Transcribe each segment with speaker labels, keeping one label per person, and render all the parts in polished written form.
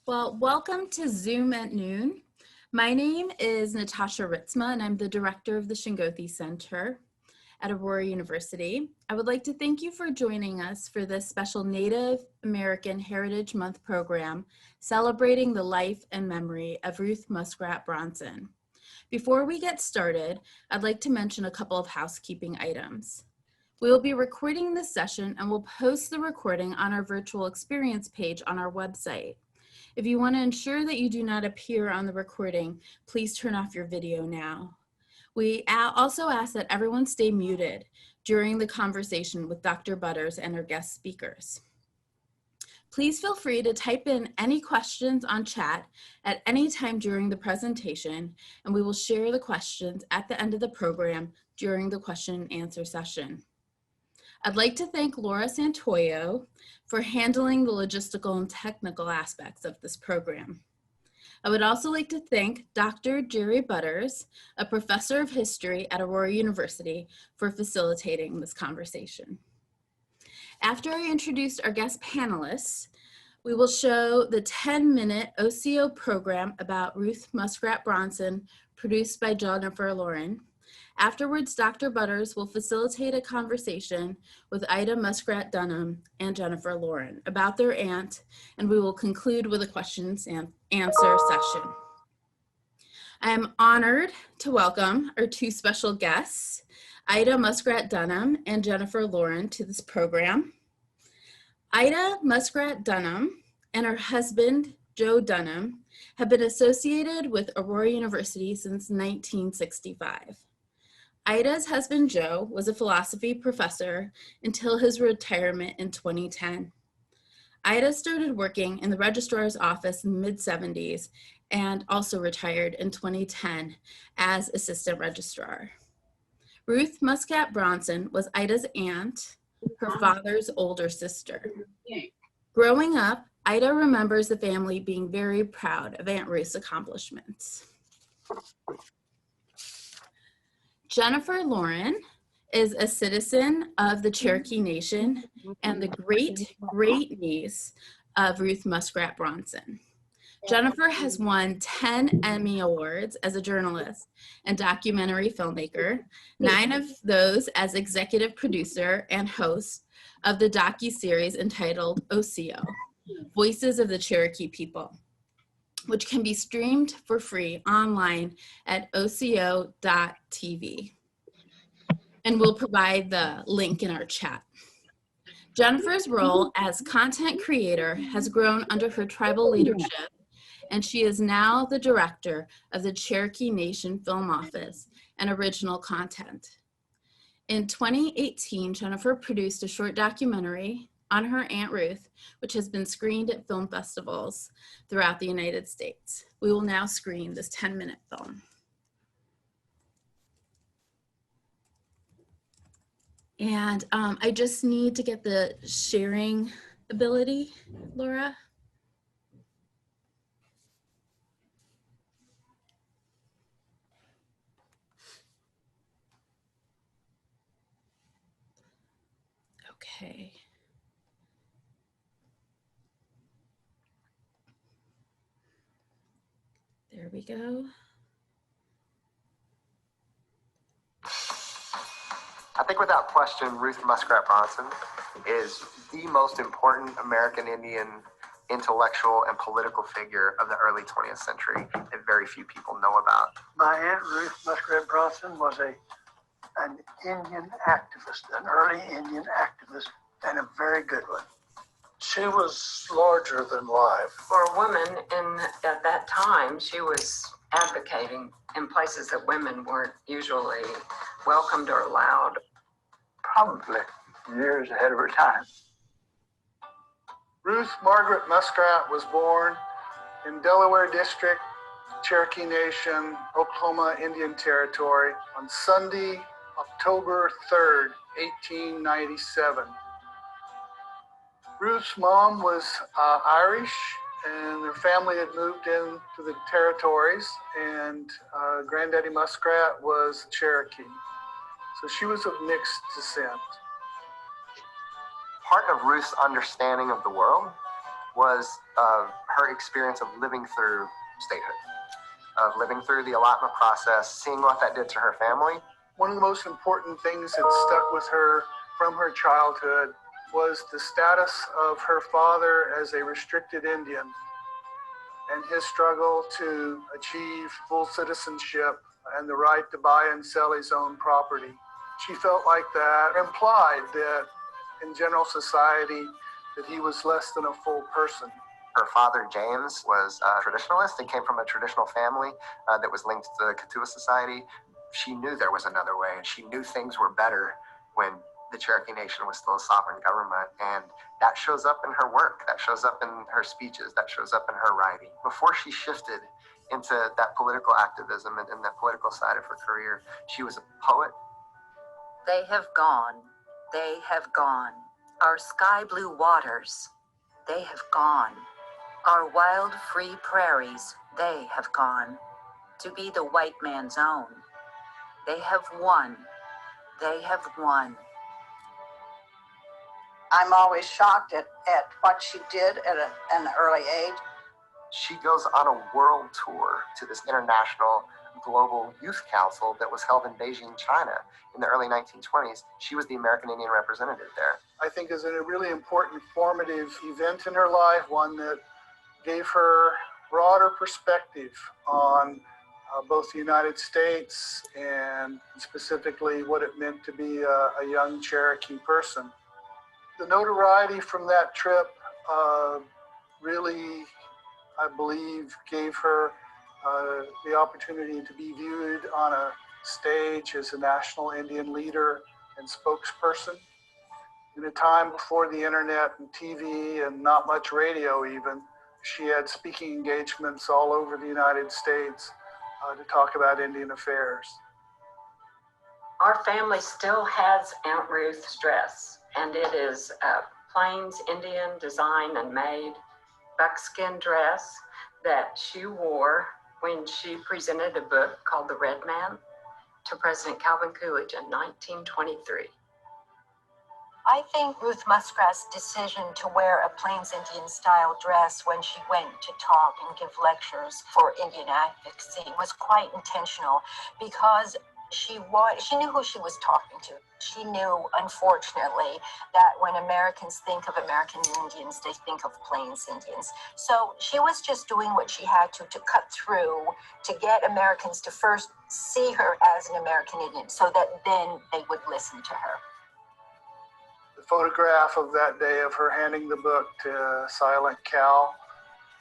Speaker 1: Well, welcome to Zoom at Noon. My name is Natasha Ritzma, and I'm the director of the Shingothi Center at Aurora University. I would like to thank you for joining us for this special Native American Heritage Month program celebrating the life and memory of Ruth Muskrat Bronson. Before we get started, I'd like to mention a couple of housekeeping items. We will be recording this session and we'll post the recording on our virtual experience page on our website. If you want to ensure that you do not appear on the recording, please turn off your video now. We also ask that everyone stay muted during the conversation with Dr. Butters and our guest speakers. Please feel free to type in any questions on chat at any time during the presentation, and we will share the questions at the end of the program during the question and answer session. I'd like to thank Laura Santoyo for handling the logistical and technical aspects of this program. I would also like to thank Dr. Gerald Butters, a professor of history at Aurora University, for facilitating this conversation. After I introduce our guest panelists, we will show the 10-minute OCO program about Ruth Muskrat Bronson, produced by Jennifer Loren. Afterwards, Dr. Butters will facilitate a conversation with Ida Muskrat Dunham and Jennifer Loren about their aunt, and we will conclude with a questions and answer session. I am honored to welcome our two special guests, Ida Muskrat Dunham and Jennifer Loren, to this program. Ida Muskrat Dunham and her husband, Joe Dunham, have been associated with Aurora University since 1965. Ida's husband, Joe, was a philosophy professor until his retirement in 2010. Ida started working in the registrar's office in the mid-70s and also retired in 2010 as assistant registrar. Ruth Muskrat Bronson was Ida's aunt, her father's older sister. Growing up, Ida remembers the family being very proud of Aunt Ruth's accomplishments. Jennifer Loren is a citizen of the Cherokee Nation and the great-great-niece of Ruth Muskrat Bronson. Jennifer has won 10 Emmy Awards as a journalist and documentary filmmaker, 9 of those as executive producer and host of the docuseries entitled OCO, Voices of the Cherokee People, which can be streamed for free online at oco.tv. And we'll provide the link in our chat. Jennifer's role as content creator has grown under her tribal leadership, and she is now the director of the Cherokee Nation Film Office and Original Content. In 2018, Jennifer produced a short documentary on her Aunt Ruth, which has been screened at film festivals throughout the United States. We will now screen this 10-minute film. And I just need to get the sharing ability, Laura. Okay. There we go.
Speaker 2: I think without question, Ruth Muskrat Bronson is the most important American Indian intellectual and political figure of the early 20th century that very few people know about.
Speaker 3: My Aunt Ruth Muskrat Bronson was an Indian activist, an early Indian activist, and a very good one. She was larger than life.
Speaker 4: For a woman at that time, she was advocating in places that women weren't usually welcomed or allowed.
Speaker 3: Probably years ahead of her time.
Speaker 5: Ruth Margaret Muskrat was born in Delaware District, Cherokee Nation, Oklahoma Indian Territory on Sunday, October 3rd, 1897. Ruth's mom was Irish, and their family had moved into the territories, and Granddaddy Muskrat was Cherokee. So she was of mixed descent.
Speaker 2: Part of Ruth's understanding of the world was her experience of living through statehood, of living through the allotment process, seeing what that did to her family.
Speaker 5: One of the most important things that stuck with her from her childhood was the status of her father as a restricted Indian and his struggle to achieve full citizenship and the right to buy and sell his own property. She felt like that implied that in general society that he was less than a full person.
Speaker 2: Her father, James, was a traditionalist and came from a traditional family that was linked to the Kituwa Society. She knew there was another way, and she knew things were better when the Cherokee Nation was still a sovereign government. And that shows up in her work, that shows up in her speeches, that shows up in her writing. Before she shifted into that political activism and that political side of her career, she was a poet.
Speaker 6: They have gone, they have gone. Our sky blue waters, they have gone. Our wild free prairies, they have gone. To be the white man's own. They have won, they have won.
Speaker 7: I'm always shocked at what she did at an early age.
Speaker 2: She goes on a world tour to this international global youth council that was held in Beijing, China in the early 1920s. She was the American Indian representative there.
Speaker 5: I think is a really important formative event in her life, one that gave her broader perspective on both the United States and specifically what it meant to be a young Cherokee person. The notoriety from that trip really, I believe, gave her the opportunity to be viewed on a stage as a national Indian leader and spokesperson. In a time before the internet and TV and not much radio even, she had speaking engagements all over the United States to talk about Indian affairs.
Speaker 4: Our family still has Aunt Ruth's dress, and it is a Plains Indian design and made buckskin dress that she wore when she presented a book called The Red Man to President Calvin Coolidge in 1923.
Speaker 6: I think Ruth Muskrat's decision to wear a Plains Indian style dress when she went to talk and give lectures for Indian advocacy was quite intentional because she knew who she was talking to. She knew, unfortunately, that when Americans think of American Indians, they think of Plains Indians. So she was just doing what she had to cut through to get Americans to first see her as an American Indian so that then they would listen to her.
Speaker 5: The photograph of that day of her handing the book to Silent Cal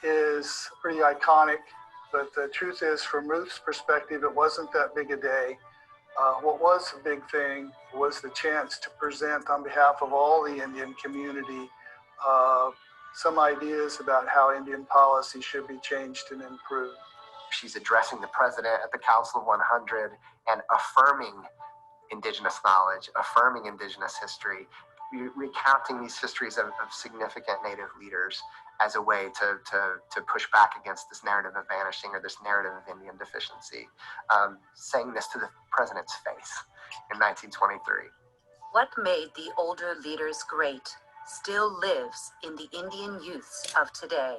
Speaker 5: is pretty iconic, but the truth is, from Ruth's perspective, it wasn't that big a day. What was a big thing was the chance to present on behalf of all the Indian community some ideas about how Indian policy should be changed and improved.
Speaker 2: She's addressing the president at the Council of 100 and affirming indigenous knowledge, affirming indigenous history, recounting these histories of significant Native leaders as a way to push back against this narrative of vanishing or this narrative of Indian deficiency, saying this to the president's face in 1923.
Speaker 6: What made the older leaders great still lives in the Indian youths of today.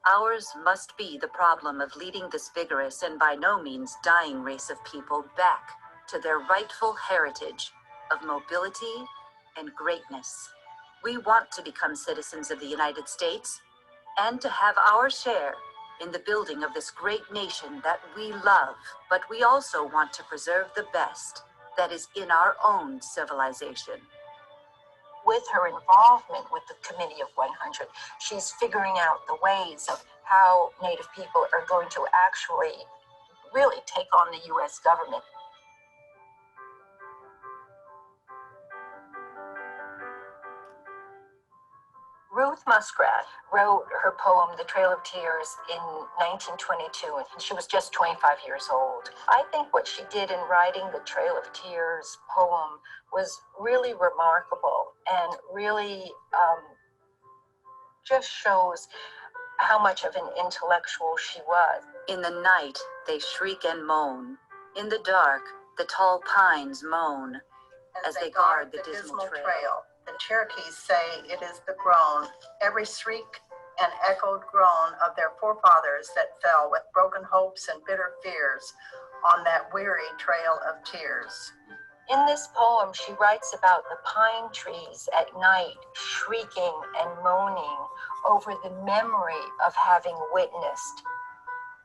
Speaker 6: Ours must be the problem of leading this vigorous and by no means dying race of people back to their rightful heritage of mobility and greatness. We want to become citizens of the United States and to have our share in the building of this great nation that we love, but we also want to preserve the best that is in our own civilization. With her involvement with the Committee of 100, she's figuring out the ways of how Native people are going to actually really take on the U.S. government. Ruth Muskrat wrote her poem, The Trail of Tears, in 1922, and she was just 25 years old. I think what she did in writing the Trail of Tears poem was really remarkable and really just shows how much of an intellectual she was. In the night, they shriek and moan. In the dark, the tall pines moan as they guard the dismal trail.
Speaker 7: The Cherokees say it is the groan, every shriek and echoed groan of their forefathers that fell with broken hopes and bitter fears on that weary trail of tears.
Speaker 6: In this poem, she writes about the pine trees at night shrieking and moaning over the memory of having witnessed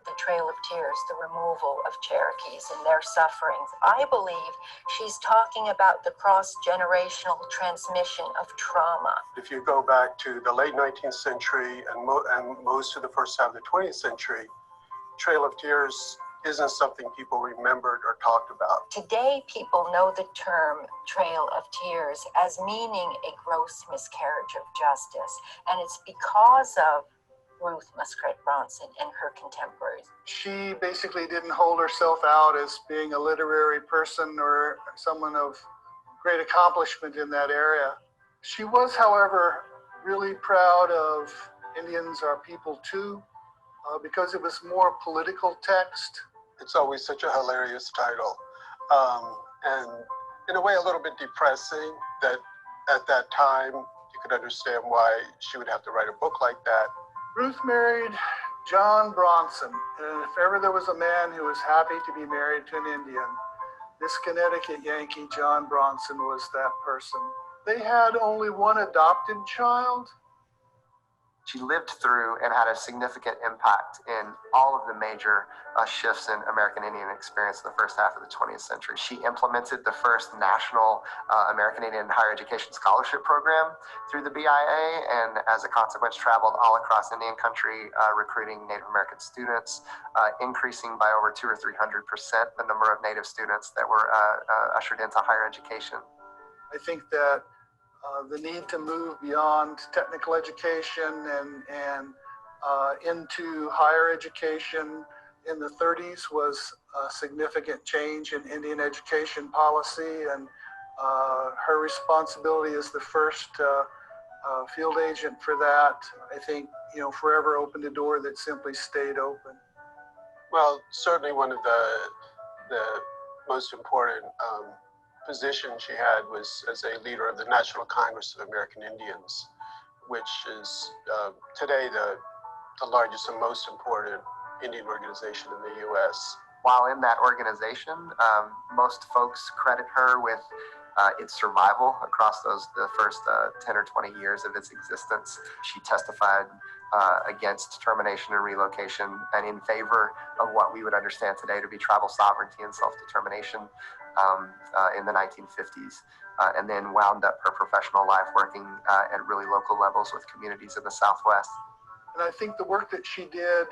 Speaker 6: the Trail of Tears, the removal of Cherokees and their sufferings. I believe she's talking about the cross-generational transmission of trauma.
Speaker 8: If you go back to the late 19th century and most of the first half of the 20th century, Trail of Tears isn't something people remembered or talked about.
Speaker 6: Today, people know the term Trail of Tears as meaning a gross miscarriage of justice, and it's because of Ruth Muskrat Bronson and her contemporaries.
Speaker 5: She basically didn't hold herself out as being a literary person or someone of great accomplishment in that area. She was, however, really proud of Indians are people too, because it was more political text.
Speaker 8: It's always such a hilarious title, and in a way a little bit depressing that at that time you could understand why she would have to write a book like that.
Speaker 5: Ruth married John Bronson, and if ever there was a man who was happy to be married to an Indian, this Connecticut Yankee, John Bronson, was that person. They had only one adopted child.
Speaker 2: She lived through and had a significant impact in all of the major shifts in American Indian experience in the first half of the 20th century. She implemented the first national American Indian higher education scholarship program through the BIA, and as a consequence traveled all across Indian country recruiting Native American students, increasing by over 200 or 300% the number of Native students that were ushered into higher education.
Speaker 5: I think that the need to move beyond technical education and into higher education in the 30s was a significant change in Indian education policy, and her responsibility as the first field agent for that, I think, forever opened a door that simply stayed open.
Speaker 8: Well, certainly one of the most important position she had was as a leader of the National Congress of American Indians, which is today the largest and most important Indian organization in the U.S.
Speaker 2: While in that organization, most folks credit her with its survival across the first 10 or 20 years of its existence. She testified against termination and relocation and in favor of what we would understand today to be tribal sovereignty and self-determination in the 1950s, and then wound up her professional life working at really local levels with communities in the Southwest.
Speaker 5: And I think the work that she did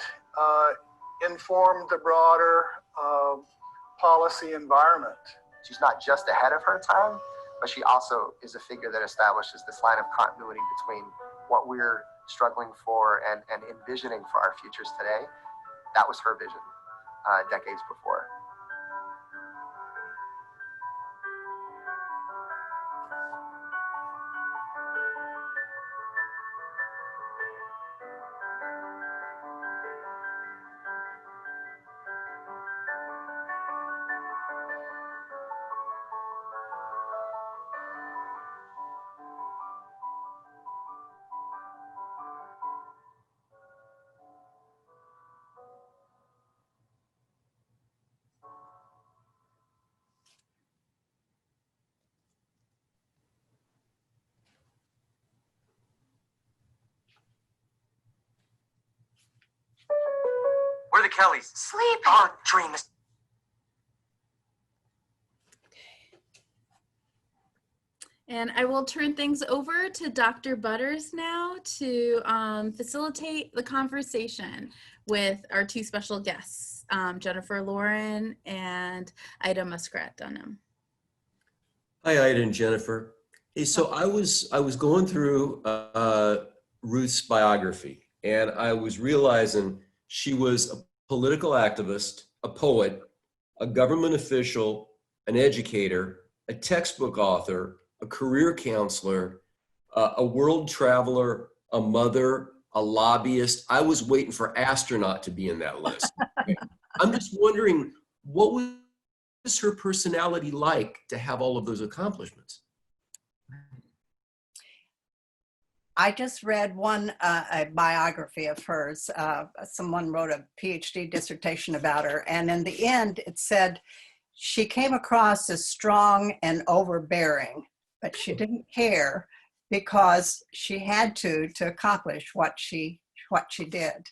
Speaker 5: informed the broader policy environment.
Speaker 2: She's not just ahead of her time, but she also is a figure that establishes this line of continuity between what we're struggling for and envisioning for our futures today. That was her vision decades before.
Speaker 9: Where are the Kellys?
Speaker 10: Sleeping.
Speaker 9: Oh, dreams.
Speaker 1: And I will turn things over to Dr. Butters now to facilitate the conversation with our two special guests, Jennifer Loren and Ida Muskrat Dunham.
Speaker 11: Hi, Ida and Jennifer. Hey, so I was going through Ruth's biography, and I was realizing she was a political activist, a poet, a government official, an educator, a textbook author, a career counselor, a world traveler, a mother, a lobbyist. I was waiting for astronaut to be in that list. I'm just wondering, what was her personality like to have all of those accomplishments?
Speaker 7: I just read a biography of hers. Someone wrote a PhD dissertation about her. And in the end, it said she came across as strong and overbearing, but she didn't care because she had to accomplish what she did.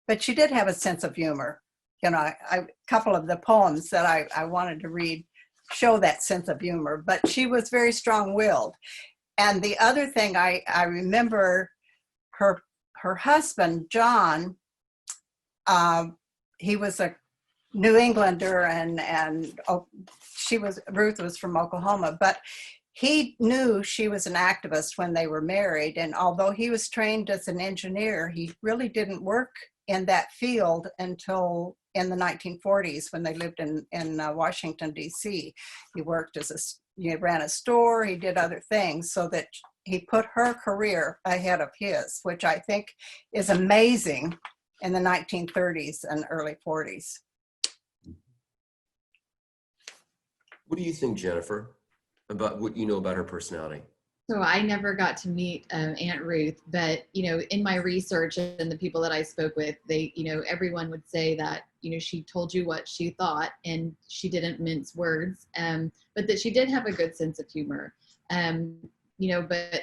Speaker 7: But she did have a sense of humor. You know, a couple of the poems that I wanted to read show that sense of humor, but she was very strong-willed. And the other thing I remember, her husband, John, he was a New Englander, and Ruth was from Oklahoma, but he knew she was an activist when they were married. And although he was trained as an engineer, he really didn't work in that field until in the 1940s when they lived in Washington, D.C. He worked he ran a store, he did other things, so that he put her career ahead of his, which I think is amazing in the 1930s and early 40s.
Speaker 11: What do you think, Jennifer, about what you know about her personality?
Speaker 10: So I never got to meet Aunt Ruth, but, you know, in my research and the people that I spoke with, they, you know, everyone would say that, you know, she told you what she thought and she didn't mince words, but that she did have a good sense of humor, you know, but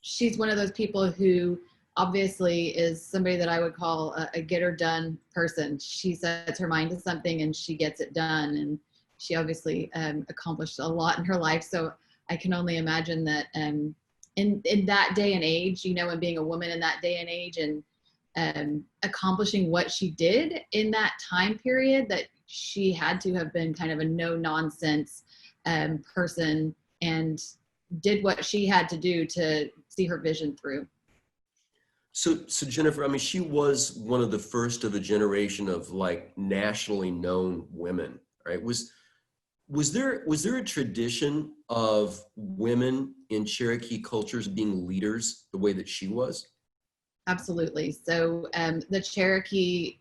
Speaker 10: she's one of those people who obviously is somebody that I would call a get her done person. She sets her mind to something and she gets it done. And she obviously accomplished a lot in her life. So I can only imagine that in that day and age, you know, and being a woman in that day and age and accomplishing what she did in that time period, that she had to have been kind of a no nonsense person and did what she had to do to see her vision through.
Speaker 11: So Jennifer, I mean, she was one of the first of a generation of like nationally known women, right? Was there a tradition of women in Cherokee cultures being leaders the way that she was?
Speaker 10: Absolutely. So the Cherokee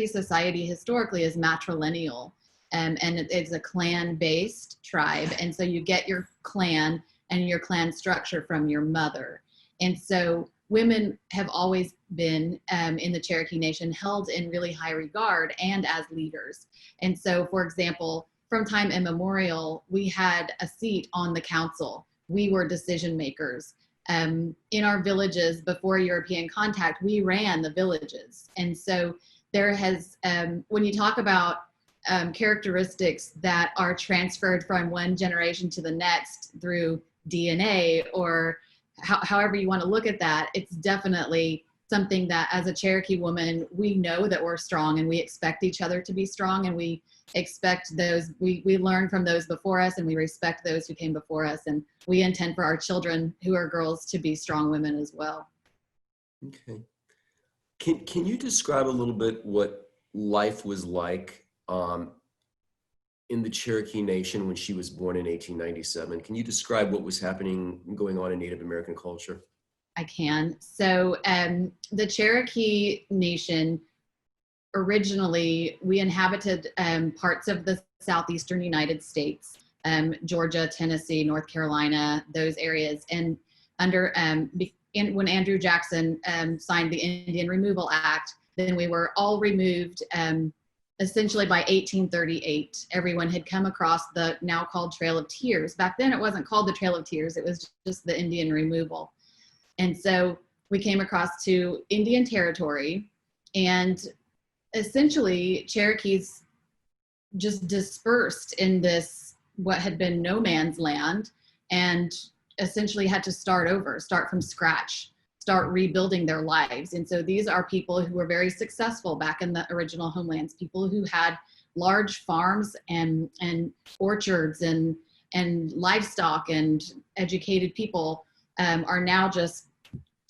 Speaker 10: society historically is matrilineal, and it's a clan-based tribe. And so you get your clan and your clan structure from your mother. And so women have always been in the Cherokee Nation held in really high regard and as leaders. And so, for example, from time immemorial, we had a seat on the council. We were decision makers. In our villages before European contact, we ran the villages. And so there has, when you talk about characteristics that are transferred from one generation to the next through DNA or however you want to look at that, it's definitely something that as a Cherokee woman, we know that we're strong and we expect each other to be strong, and we expect those, we learn from those before us and we respect those who came before us, and we intend for our children who are girls to be strong women as well.
Speaker 11: Okay. Can you describe a little bit what life was like in the Cherokee Nation when she was born in 1897? Can you describe what was going on in Native American culture?
Speaker 10: I can. So the Cherokee Nation, originally, we inhabited parts of the southeastern United States, Georgia, Tennessee, North Carolina, those areas. And under when Andrew Jackson signed the Indian Removal Act, then we were all removed. Essentially by 1838, everyone had come across the now called Trail of Tears. Back then it wasn't called the Trail of Tears, it was just the Indian removal. And so we came across to Indian territory, and essentially Cherokees just dispersed in this, what had been no man's land, and essentially had to start over, start from scratch, start rebuilding their lives. And so these are people who were very successful back in the original homelands, people who had large farms and orchards and livestock, and educated people are now just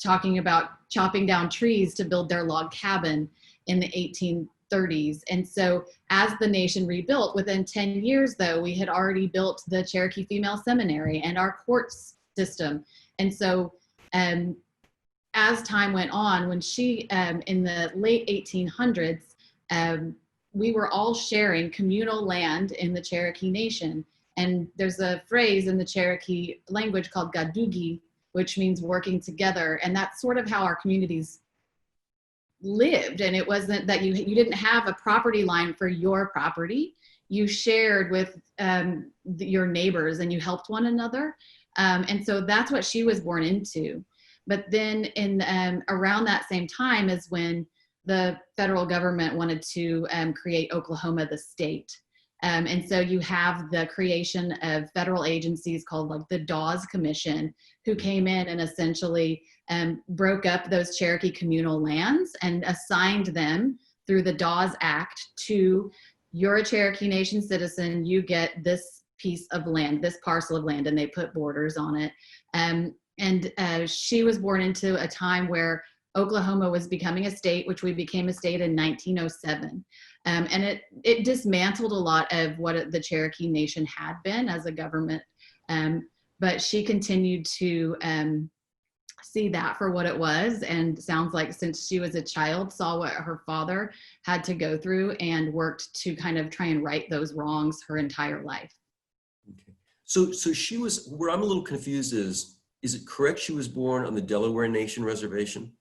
Speaker 10: talking about chopping down trees to build their log cabin in the 1830s. And so as the nation rebuilt, within 10 years though, we had already built the Cherokee Female Seminary and our courts system. And so as time went on, when she, in the late 1800s, we were all sharing communal land in the Cherokee Nation. And there's a phrase in the Cherokee language called gadugi, which means working together. And that's sort of how our communities lived. And it wasn't that you didn't have a property line for your property. You shared with your neighbors and you helped one another. And so that's what she was born into. But then in around that same time is when the federal government wanted to create Oklahoma, the state. And so you have the creation of federal agencies called like the Dawes Commission, who came in and essentially broke up those Cherokee communal lands and assigned them through the Dawes Act to, you're a Cherokee Nation citizen, you get this piece of land, this parcel of land, and they put borders on it. She was born into a time where Oklahoma was becoming a state, which we became a state in 1907. And it dismantled a lot of what the Cherokee Nation had been as a government. But she continued to see that for what it was, and sounds like since she was a child, saw what her father had to go through and worked to kind of try and right those wrongs her entire life.
Speaker 11: Okay. So she was, where I'm a little confused is it correct she was born on the Delaware Nation reservation?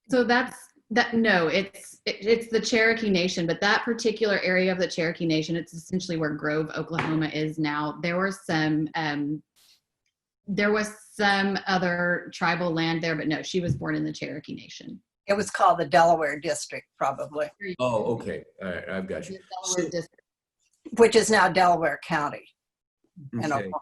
Speaker 10: So no, it's the Cherokee Nation, but that particular area of the Cherokee Nation, it's essentially where Grove, Oklahoma is now. There was some other tribal land there, but no, she was born in the Cherokee Nation.
Speaker 7: It was called the Delaware District, probably.
Speaker 11: Oh, okay. All right, I've got you.
Speaker 10: Delaware District.
Speaker 7: Which is now Delaware County in
Speaker 11: Okay.
Speaker 7: Oklahoma.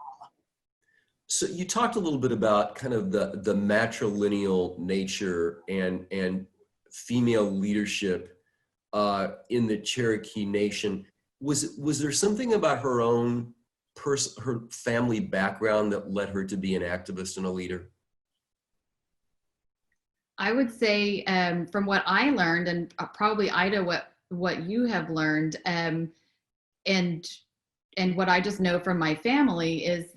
Speaker 11: So you talked a little bit about kind of the matrilineal nature and female leadership in the Cherokee Nation. Was there something about her own her family background that led her to be an activist and a leader?
Speaker 10: I would say from what I learned, and probably Ida, what you have learned, and what I just know from my family is,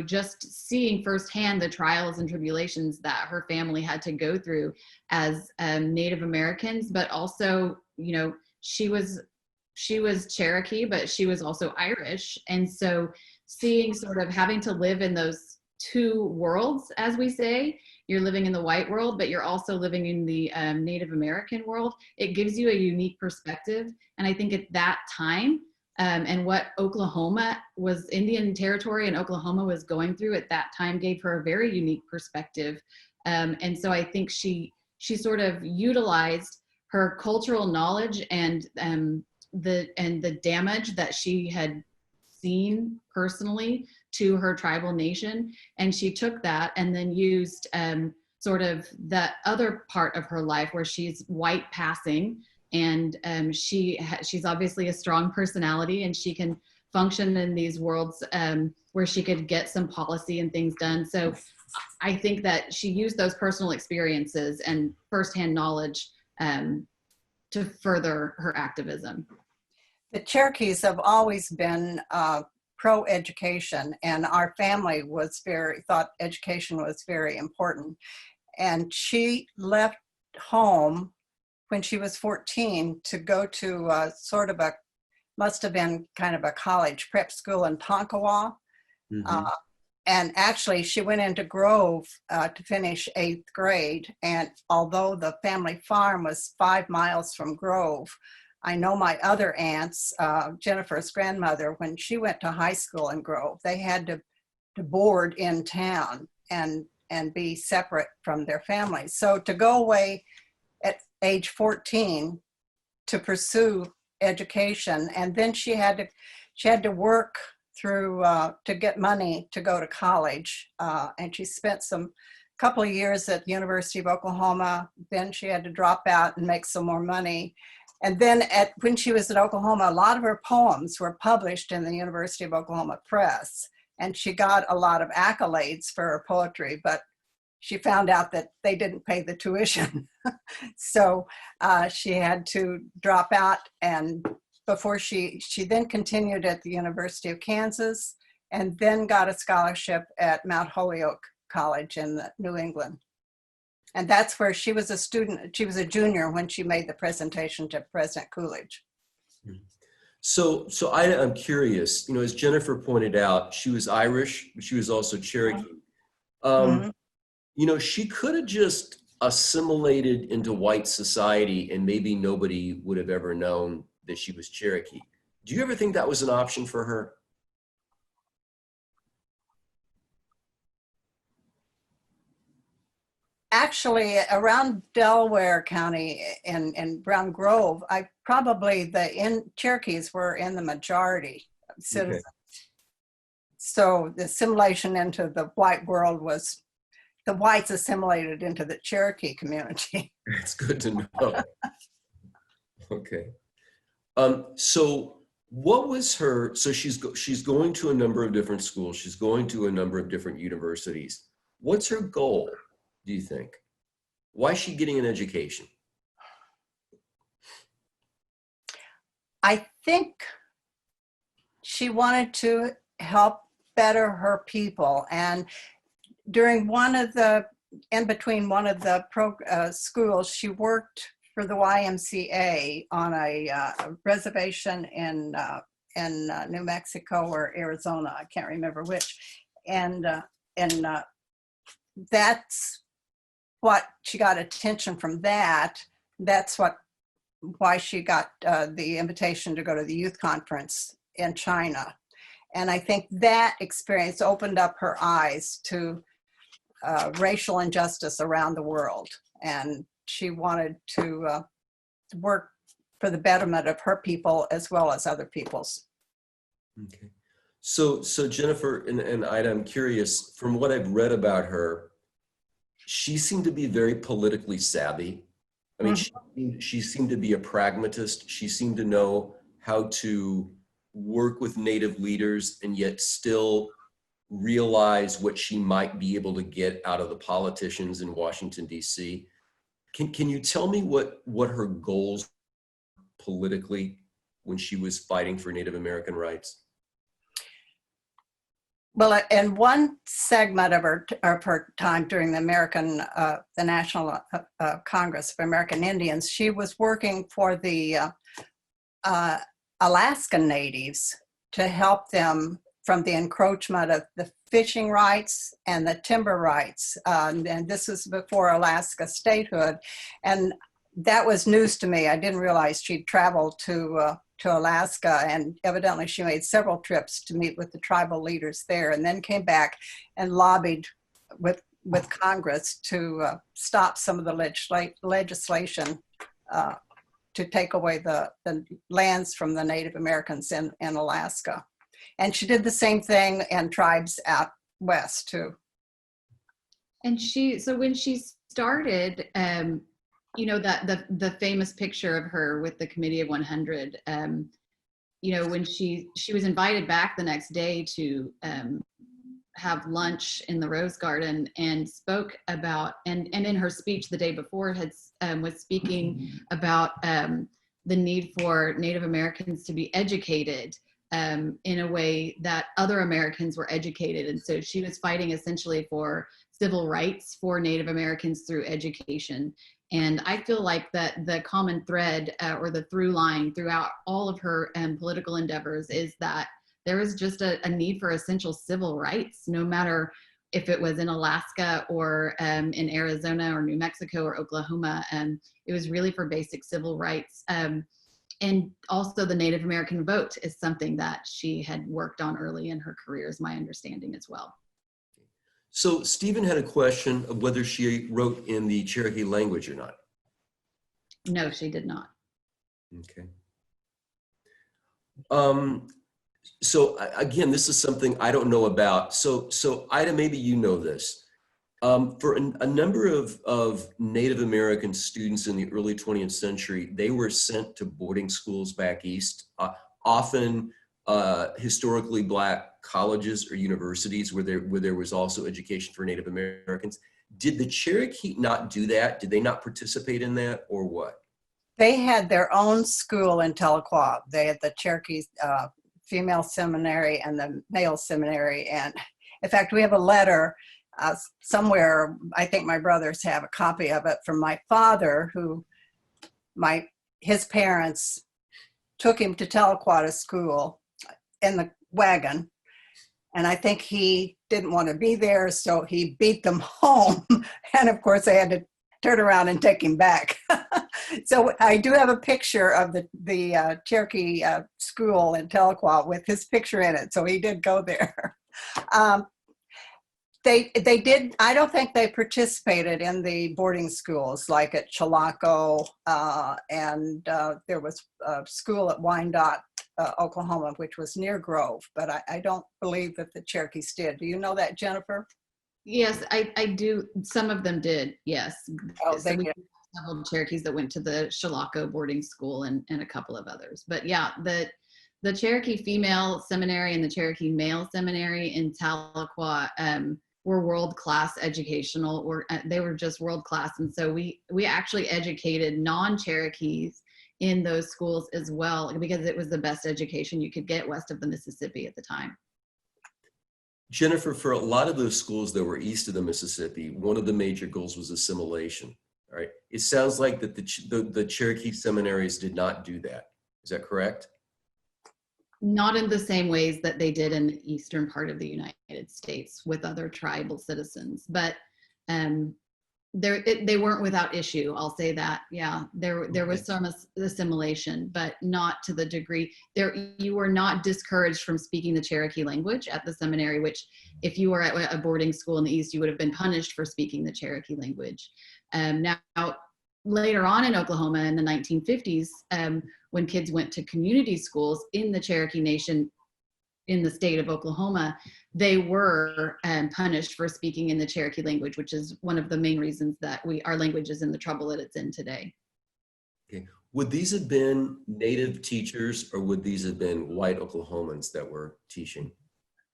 Speaker 10: just seeing firsthand the trials and tribulations that her family had to go through as Native Americans, but also, she was Cherokee, but she was also Irish. And so seeing sort of having to live in those two worlds, as we say, you're living in the white world, but you're also living in the Native American world, it gives you a unique perspective. And I think at that time, and what Oklahoma was, Indian Territory and Oklahoma was going through at that time, gave her a very unique perspective. And so I think she sort of utilized her cultural knowledge and the damage that she had seen personally to her tribal nation, and she took that and then used sort of the other part of her life where she's white passing. And she's obviously a strong personality, and she can function in these worlds where she could get some policy and things done. So I think that she used those personal experiences and firsthand knowledge to further her activism.
Speaker 7: The Cherokees have always been pro-education, and our family thought education was very important. And she left home when she was 14 to go to must have been kind of a college prep school in Tonkawa. Mm-hmm. And actually she went into Grove to finish 8th grade. And although the family farm was 5 miles from Grove, I know my other aunts, Jennifer's grandmother, when she went to high school in Grove, they had to board in town and be separate from their families. So to go away at age 14 to pursue education, and then she had to work through to get money to go to college, and she spent couple of years at the University of Oklahoma. Then she had to drop out and make some more money. And then when she was at Oklahoma, a lot of her poems were published in the University of Oklahoma Press, and she got a lot of accolades for her poetry, but she found out that they didn't pay the tuition. So she had to drop out, and before she then continued at the University of Kansas, and then got a scholarship at Mount Holyoke College in New England. And that's where she was a student. She was a junior when she made the presentation to President Coolidge.
Speaker 11: So I'm curious, as Jennifer pointed out, she was Irish, but she was also Cherokee. you know, she could have just assimilated into white society and maybe nobody would have ever known that she was Cherokee. Do you ever think that was an option for her?
Speaker 7: Actually, around Delaware County and Brown Grove, Cherokees were in the majority of citizens. Okay. So the assimilation into the white world was the whites assimilated into the Cherokee community.
Speaker 11: That's good to know. Okay. So what was her, so she's going to a number of different schools. She's going to a number of different universities. What's her goal, do you think? Why is she getting an education?
Speaker 7: I think she wanted to help better her people. And during in between one of the schools, she worked for the YMCA on a reservation in New Mexico or Arizona, I can't remember which. And that's what she got attention from that. That's why she got the invitation to go to the youth conference in China. And I think that experience opened up her eyes to racial injustice around the world. And she wanted to work for the betterment of her people as well as other people's.
Speaker 11: Okay. So Jennifer and Ida, I'm curious, from what I've read about her, she seemed to be very politically savvy. I mean, she seemed to be a pragmatist. She seemed to know how to work with Native leaders and yet still realize what she might be able to get out of the politicians in Washington, D.C. Can you tell me what her goals politically when she was fighting for Native American rights?
Speaker 7: Well, in one segment of her time during the National Congress of American Indians, she was working for the Alaskan Natives to help them from the encroachment of the fishing rights and the timber rights. And this was before Alaska statehood. And that was news to me. I didn't realize she'd traveled to Alaska, and evidently she made several trips to meet with the tribal leaders there, and then came back and lobbied with Congress to stop some of the legislation to take away the lands from the Native Americans in Alaska. And she did the same thing in tribes out west too.
Speaker 10: And so when she started, you know, that the famous picture of her with the Committee of 100, you know, when she was invited back the next day to have lunch in the Rose Garden and spoke about, and in her speech the day before was speaking about the need for Native Americans to be educated in a way that other Americans were educated. And so she was fighting essentially for civil rights for Native Americans through education. And I feel like that the common thread or the through line throughout all of her political endeavors is that there was just a need for essential civil rights, no matter if it was in Alaska or in Arizona or New Mexico or Oklahoma. It was really for basic civil rights. And also the Native American vote is something that she had worked on early in her career, is my understanding as well.
Speaker 11: So Stephen had a question of whether she wrote in the Cherokee language or not.
Speaker 10: No, she did not.
Speaker 11: Okay. So again, this is something I don't know about. So Ida, maybe you know this. For a number of Native American students in the early 20th century, they were sent to boarding schools back east, often historically Black colleges or universities where there was also education for Native Americans. Did the Cherokee not do that? Did they not participate in that, or what?
Speaker 7: They had their own school in Tahlequah. They had the Cherokee female seminary and the male seminary. And in fact, we have a letter somewhere, I think my brothers have a copy of it, from my father, who his parents took him to Tahlequah to school in the wagon. And I think he didn't want to be there, so he beat them home. And of course, they had to turn around and take him back. So I do have a picture of the Cherokee school in Tahlequah with his picture in it. So he did go there. They did, I don't think they participated in the boarding schools like at Chilocco, and there was a school at Wyandotte, Oklahoma, which was near Grove, but I don't believe that the Cherokees did. Do you know that, Jennifer?
Speaker 10: Yes, I do. Some of them did, yes.
Speaker 7: Oh,
Speaker 10: So
Speaker 7: they
Speaker 10: we
Speaker 7: did.
Speaker 10: have several Cherokees that went to the Chilocco boarding school and a couple of others. But yeah, the Cherokee female seminary and the Cherokee male seminary in Tahlequah were world-class educational, they were just world-class. And so we actually educated non-Cherokees in those schools as well, because it was the best education you could get west of the Mississippi at the time.
Speaker 11: Jennifer, for a lot of those schools that were east of the Mississippi, one of the major goals was assimilation. All right. It sounds like that the Cherokee seminaries did not do that. Is that correct?
Speaker 10: Not in the same ways that they did in the eastern part of the United States with other tribal citizens, but they weren't without issue. I'll say that. Yeah, there was some assimilation, but not to the degree. You were not discouraged from speaking the Cherokee language at the seminary, which if you were at a boarding school in the East, you would have been punished for speaking the Cherokee language. Now, later on in Oklahoma in the 1950s, when kids went to community schools in the Cherokee Nation in the state of Oklahoma, they were punished for speaking in the Cherokee language, which is one of the main reasons that our language is in the trouble that it's in today.
Speaker 11: Okay. Would these have been native teachers, or would these have been white Oklahomans that were teaching?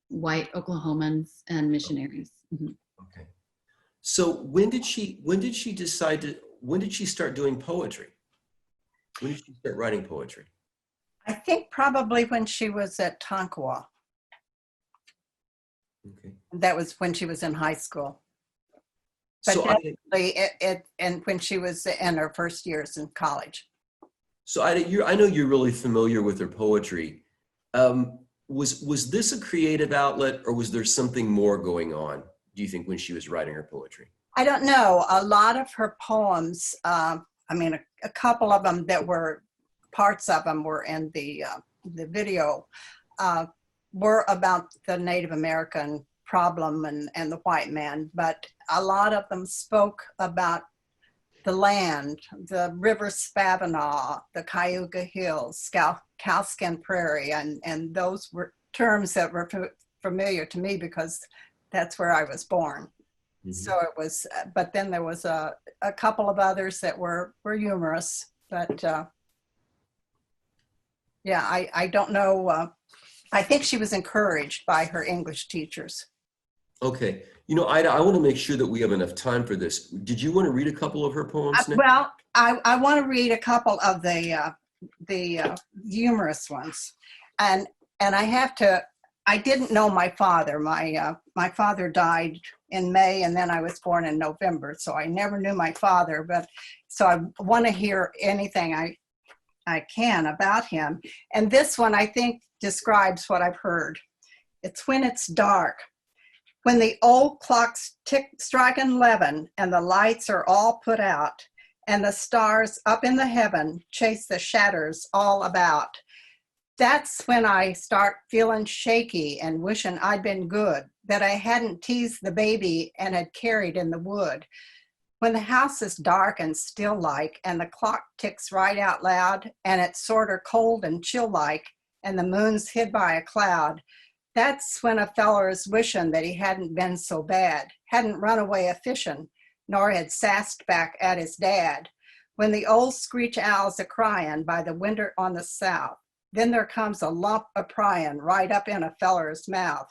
Speaker 10: White Oklahomans and missionaries. Mm-hmm.
Speaker 11: Okay. So when did she start doing poetry? When did she start writing poetry?
Speaker 7: I think probably when she was at Tonkawa.
Speaker 11: Okay.
Speaker 7: That was when she was in high school. But
Speaker 11: So
Speaker 7: definitely and when she was in her first years in college.
Speaker 11: So I know you're really familiar with her poetry. Was this a creative outlet, or was there something more going on, do you think, when she was writing her poetry?
Speaker 7: I don't know. A lot of her poems, a couple of them parts of them were in the video, were about the Native American problem and the white man, but a lot of them spoke about the land, the River Spavinaw, the Cayuga Hills, Cowskin Prairie, and those were terms that were familiar to me because that's where I was born. Mm-hmm. So it was, but then there was a couple of others that were humorous, but yeah, I don't know. I think she was encouraged by her English teachers.
Speaker 11: Okay. Ida, I want to make sure that we have enough time for this. Did you want to read a couple of her poems now?
Speaker 7: Well, I want to read a couple of the humorous ones. And I didn't know my father. My father died in May, and then I was born in November. So I never knew my father, so I want to hear anything I can about him. And this one, I think, describes what I've heard. It's when it's dark, when the old clock's striking 11 and the lights are all put out and the stars up in the heaven chase the shadows all about. That's when I start feeling shaky and wishing I'd been good, that I hadn't teased the baby and had carried in the wood. When the house is dark and still like, and the clock ticks right out loud, and it's sort of cold and chill like, and the moon's hid by a cloud, that's when a feller is wishing that he hadn't been so bad, hadn't run away a-fishing, nor had sassed back at his dad. When the old screech owl's a-crying by the window on the south, then there comes a lump a-prying right up in a feller's mouth,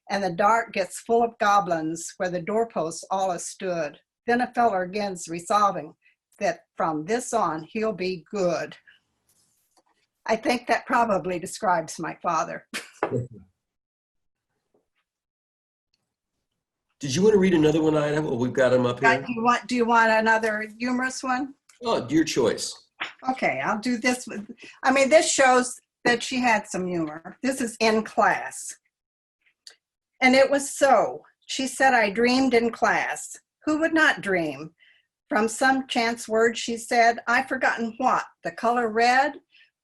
Speaker 7: and the dark gets full of goblins where the doorposts all a-stood. Then a feller again's resolving that from this on he'll be good. I think that probably describes my father.
Speaker 11: Did you want to read another one, Ida? Well, we've got them up here.
Speaker 7: Do you want another humorous one?
Speaker 11: Oh, your choice.
Speaker 7: Okay, I'll do this. This shows that she had some humor. This is in class. And it was so. She said, I dreamed in class. Who would not dream? From some chance word, she said, I've forgotten what, the color red?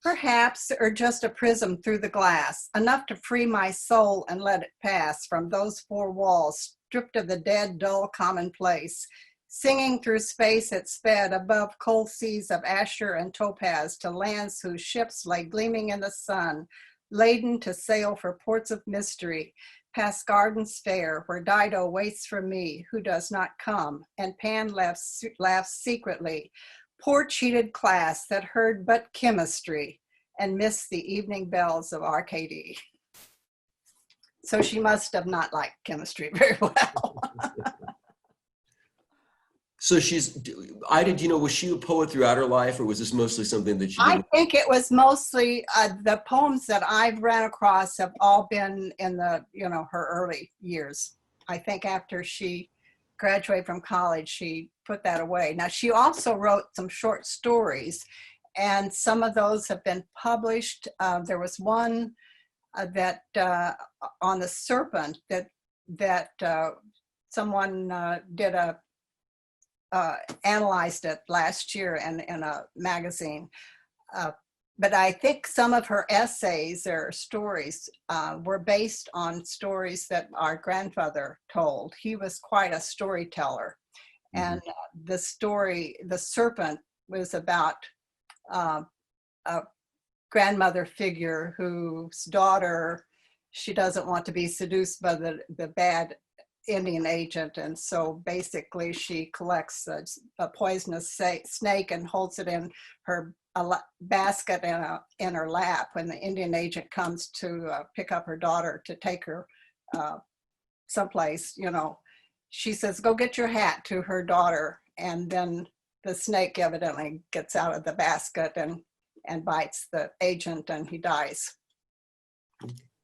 Speaker 7: Perhaps, or just a prism through the glass, enough to free my soul and let it pass from those four walls, stripped of the dead, dull commonplace. Singing through space it sped above cold seas of azure and topaz to lands whose ships lay gleaming in the sun, laden to sail for ports of mystery, past gardens fair where Dido waits for me who does not come, and Pan laughs secretly. Poor cheated class that heard but chemistry and missed the evening bells of Arcady. So she must have not liked chemistry very well.
Speaker 11: So Ida, do you know, was she a poet throughout her life, or was this mostly something that she did?
Speaker 7: I think it was mostly the poems that I've ran across have all been in the, her early years. I think after she graduated from college, she put that away. Now, she also wrote some short stories, and some of those have been published. There was one that on the serpent that someone did analyzed it last year in a magazine. But I think some of her essays or stories were based on stories that our grandfather told. He was quite a storyteller. And the story, The Serpent, was about a grandmother figure whose daughter, she doesn't want to be seduced by the bad Indian agent, and so basically she collects a poisonous snake and holds it in her basket in her lap when the Indian agent comes to pick up her daughter to take her someplace. She says, go get your hat to her daughter, and then the snake evidently gets out of the basket and bites the agent, and he dies.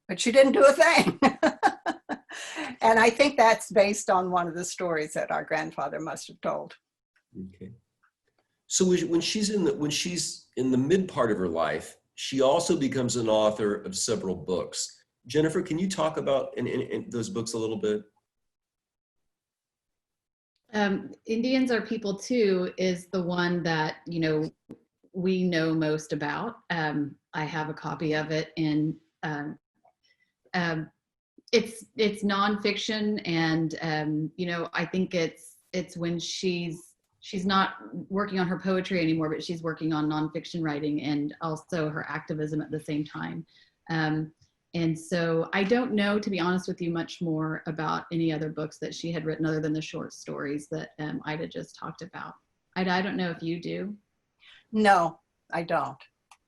Speaker 7: But she didn't do a thing. And I think that's based on one of the stories that our grandfather must have told.
Speaker 11: Okay. So when she's in the mid part of her life, she also becomes an author of several books. Jennifer, can you talk about in those books a little bit?
Speaker 10: Indians Are People Too is the one that, we know most about. I have a copy of it, and it's nonfiction, and I think it's when she's not working on her poetry anymore, but she's working on nonfiction writing and also her activism at the same time. And so I don't know, to be honest with you, much more about any other books that she had written other than the short stories that Ida just talked about. Ida, I don't know if you do.
Speaker 7: No, I don't.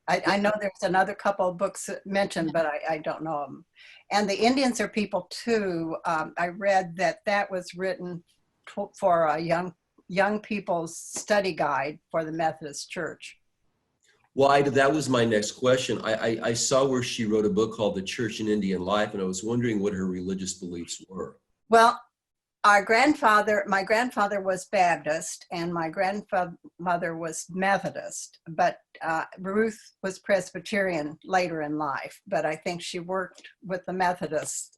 Speaker 7: I know there's another couple of books mentioned, but I don't know them. And The Indians Are People Too, I read that was written for a young people's study guide for the Methodist Church.
Speaker 11: Well, Ida, that was my next question. I saw where she wrote a book called The Church in Indian Life, and I was wondering what her religious beliefs were.
Speaker 7: Well, my grandfather was Baptist and my grandmother was Methodist, but Ruth was Presbyterian later in life, but I think she worked with the Methodist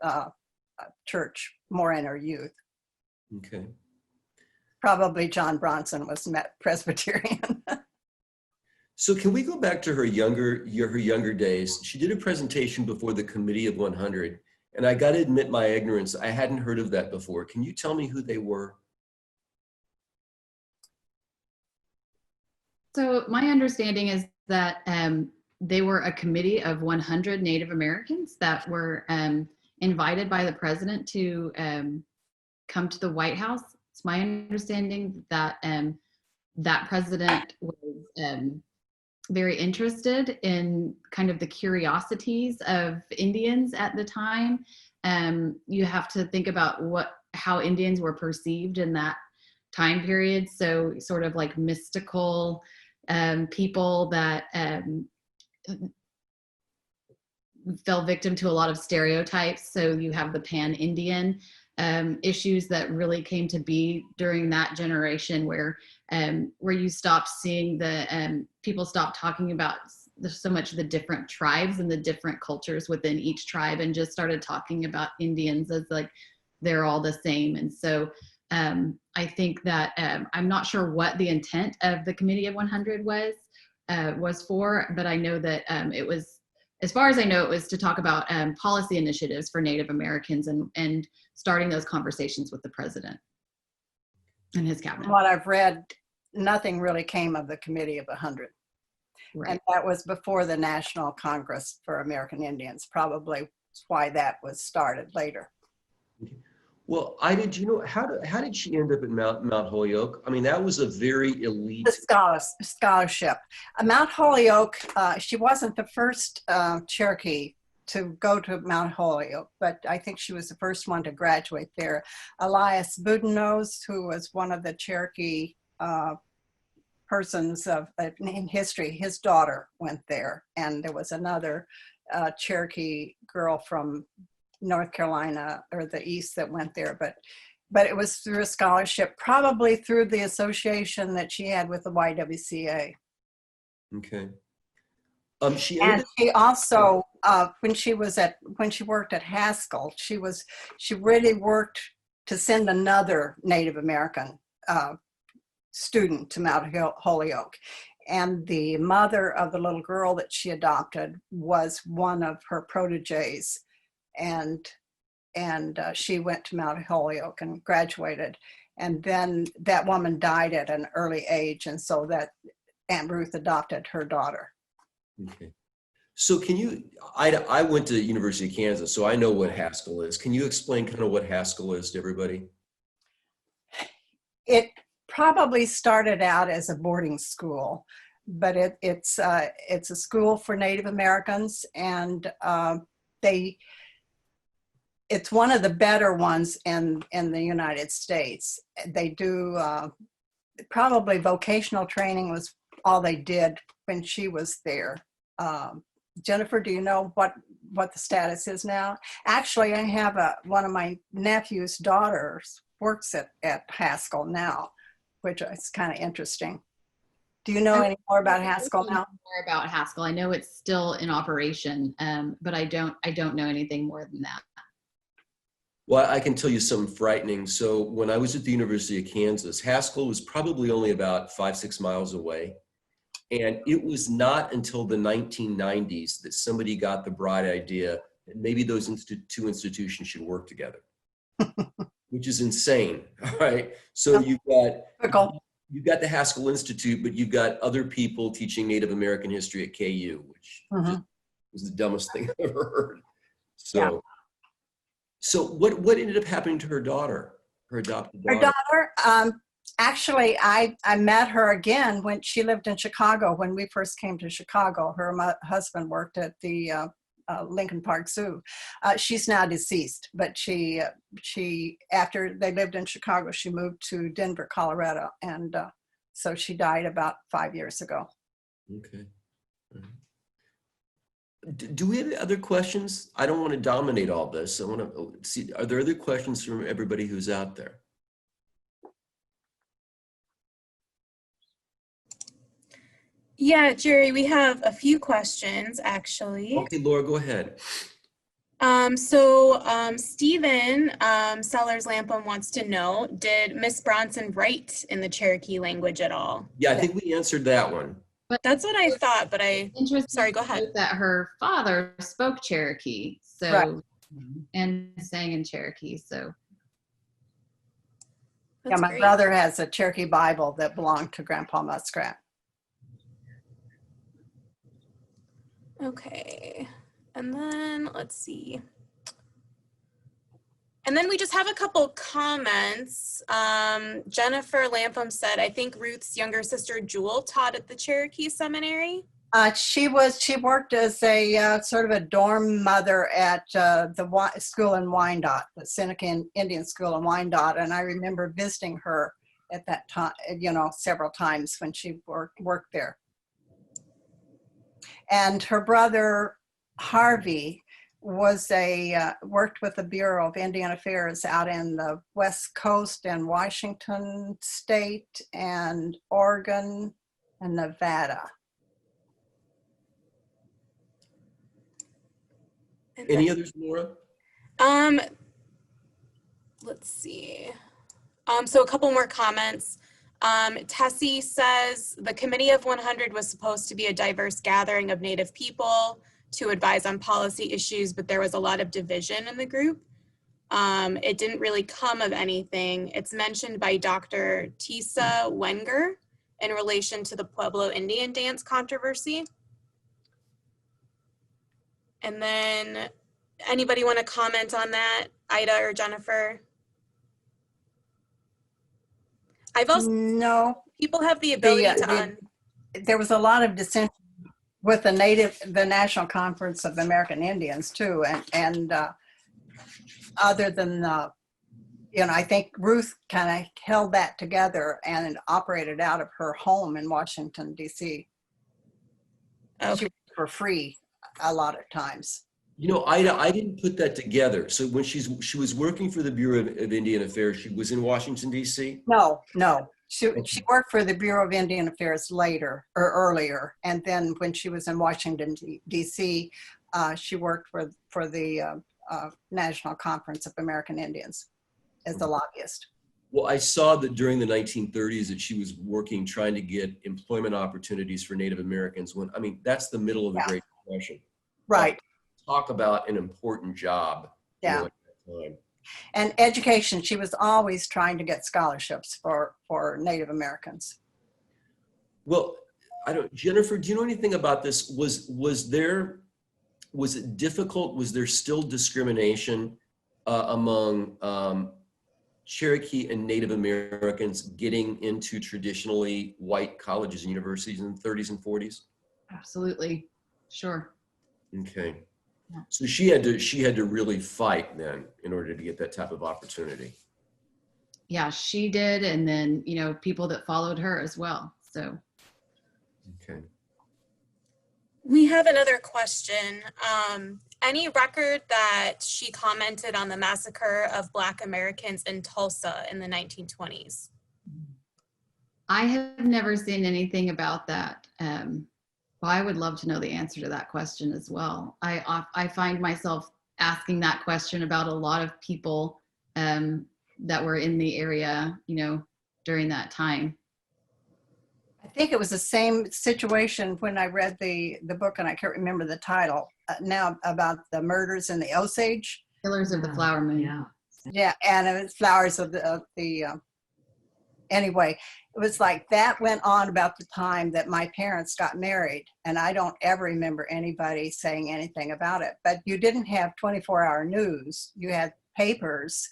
Speaker 7: church more in her youth.
Speaker 11: Okay.
Speaker 7: Probably John Bronson was Presbyterian.
Speaker 11: So can we go back to her younger days? She did a presentation before the Committee of 100, and I got to admit my ignorance. I hadn't heard of that before. Can you tell me who they were?
Speaker 10: So my understanding is that they were a committee of 100 Native Americans that were invited by the president to come to the White House. It's my understanding that that president was very interested in kind of the curiosities of Indians at the time. You have to think about how Indians were perceived in that time period. So sort of like mystical people that fell victim to a lot of stereotypes. So you have the pan-Indian issues that really came to be during that generation, where you stopped seeing people stopped talking about there's so much the different tribes and the different cultures within each tribe, and just started talking about Indians as like they're all the same. And so I think that I'm not sure what the intent of the Committee of 100 was for, but I know that it was, as far as I know, it was to talk about policy initiatives for Native Americans and starting those conversations with the president and his cabinet.
Speaker 7: From what I've read, nothing really came of the Committee of 100.
Speaker 10: Right.
Speaker 7: And that was before the National Congress for American Indians, probably why that was started later.
Speaker 11: Well, do you know, how did she end up at Mount Holyoke? I mean, that was a very elite.
Speaker 7: The scholarship. Mount Holyoke, she wasn't the first Cherokee to go to Mount Holyoke, but I think she was the first one to graduate there. Elias Boudinose, who was one of the Cherokee persons in history, his daughter went there. And there was another Cherokee girl from North Carolina or the East that went there, but it was through a scholarship, probably through the association that she had with the YWCA.
Speaker 11: Okay.
Speaker 7: She also, when she worked at Haskell, she really worked to send another Native American student to Mount Holyoke. And the mother of the little girl that she adopted was one of her proteges. And she went to Mount Holyoke and graduated. And then that woman died at an early age. And so that Aunt Ruth adopted her daughter.
Speaker 11: Okay. So I went to the University of Kansas, so I know what Haskell is. Can you explain kind of what Haskell is to everybody?
Speaker 7: It probably started out as a boarding school, but it's a school for Native Americans, and it's one of the better ones in the United States. They do probably vocational training was all they did when she was there. Jennifer, do you know what the status is now? Actually, I have one of my nephew's daughters works at Haskell now, which is kind of interesting. Do you know any more about Haskell now?
Speaker 10: More about Haskell. I know it's still in operation, but I don't know anything more than that.
Speaker 11: Well, I can tell you something frightening. So when I was at the University of Kansas, Haskell was probably only about 5-6 miles away. And it was not until the 1990s that somebody got the bright idea that maybe those two institutions should work together, which is insane. All right. So you've got the Haskell Institute, but you've got other people teaching Native American history at KU, which was the dumbest thing I've ever heard. So what ended up happening to her daughter, her adopted daughter?
Speaker 7: Her daughter, actually, I met her again when she lived in Chicago. When we first came to Chicago, her husband worked at the Lincoln Park Zoo. She's now deceased, but she after they lived in Chicago, she moved to Denver, Colorado, and so she died about 5 years ago.
Speaker 11: Okay. Do we have other questions? I don't want to dominate all this. I want to see, are there other questions from everybody who's out there?
Speaker 12: Yeah, Jerry, we have a few questions actually.
Speaker 11: Okay, Laura, go ahead.
Speaker 12: Stephen Sellers Lampum wants to know, did Miss Bronson write in the Cherokee language at all?
Speaker 11: Yeah, I think we answered that one.
Speaker 12: But that's what I thought, but sorry, go ahead.
Speaker 10: That her father spoke Cherokee, so right. And sang in Cherokee, so.
Speaker 7: That's my brother has a Cherokee Bible that belonged to Grandpa Muskrat.
Speaker 12: Okay, and then let's see. And then we just have a couple comments. Jennifer Lampum said, I think Ruth's younger sister Jewel taught at the Cherokee Seminary.
Speaker 7: She worked as a sort of a dorm mother at the school in Wyandotte, the Seneca Indian School in Wyandotte. And I remember visiting her at that time, several times when she worked there. And her brother, Harvey, was worked with the Bureau of Indian Affairs out in the West Coast and Washington State and Oregon and Nevada.
Speaker 12: And
Speaker 11: Any others, Laura?
Speaker 12: then, let's see. So a couple more comments. Tessie says the Committee of 100 was supposed to be a diverse gathering of Native people to advise on policy issues, but there was a lot of division in the group. It didn't really come of anything. It's mentioned by Dr. Tisa Wenger in relation to the Pueblo Indian dance controversy. And then anybody want to comment on that, Ida or Jennifer? I've also,
Speaker 7: No,
Speaker 12: people have the ability to
Speaker 7: there was a lot of dissension with the National Conference of American Indians too, and other than I think Ruth kind of held that together and operated out of her home in Washington, D.C.
Speaker 12: Okay.
Speaker 7: She worked for free a lot of times.
Speaker 11: Ida, I didn't put that together. So when she was working for the Bureau of Indian Affairs, she was in Washington, D.C.?
Speaker 7: No. She worked for the Bureau of Indian Affairs later or earlier. And then when she was in Washington, D.C., she worked for the National Conference of American Indians as a lobbyist.
Speaker 11: Well, I saw that during the 1930s that she was working, trying to get employment opportunities for Native Americans. That's the middle of the Great Depression.
Speaker 7: Right.
Speaker 11: Talk about an important job.
Speaker 7: Yeah.
Speaker 11: At that time.
Speaker 7: And education, she was always trying to get scholarships for Native Americans.
Speaker 11: Well, Jennifer, do you know anything about this? Was it difficult? Was there still discrimination among Cherokee and Native Americans getting into traditionally white colleges and universities in the 30s and 40s?
Speaker 10: Absolutely. Sure.
Speaker 11: Okay. So she had to really fight then in order to get that type of opportunity.
Speaker 10: Yeah, she did. And then, people that followed her as well. So.
Speaker 11: Okay.
Speaker 12: We have another question. Any record that she commented on the massacre of Black Americans in Tulsa in the 1920s?
Speaker 10: I have never seen anything about that. Well, I would love to know the answer to that question as well. I find myself asking that question about a lot of people that were in the area, during that time.
Speaker 7: I think it was the same situation when I read the book, and I can't remember the title now, about the murders in the Osage.
Speaker 10: Killers of the Flower Moon.
Speaker 7: Yeah, and it was Flowers of the anyway, it was like that went on about the time that my parents got married, and I don't ever remember anybody saying anything about it. But you didn't have 24-hour news. You had papers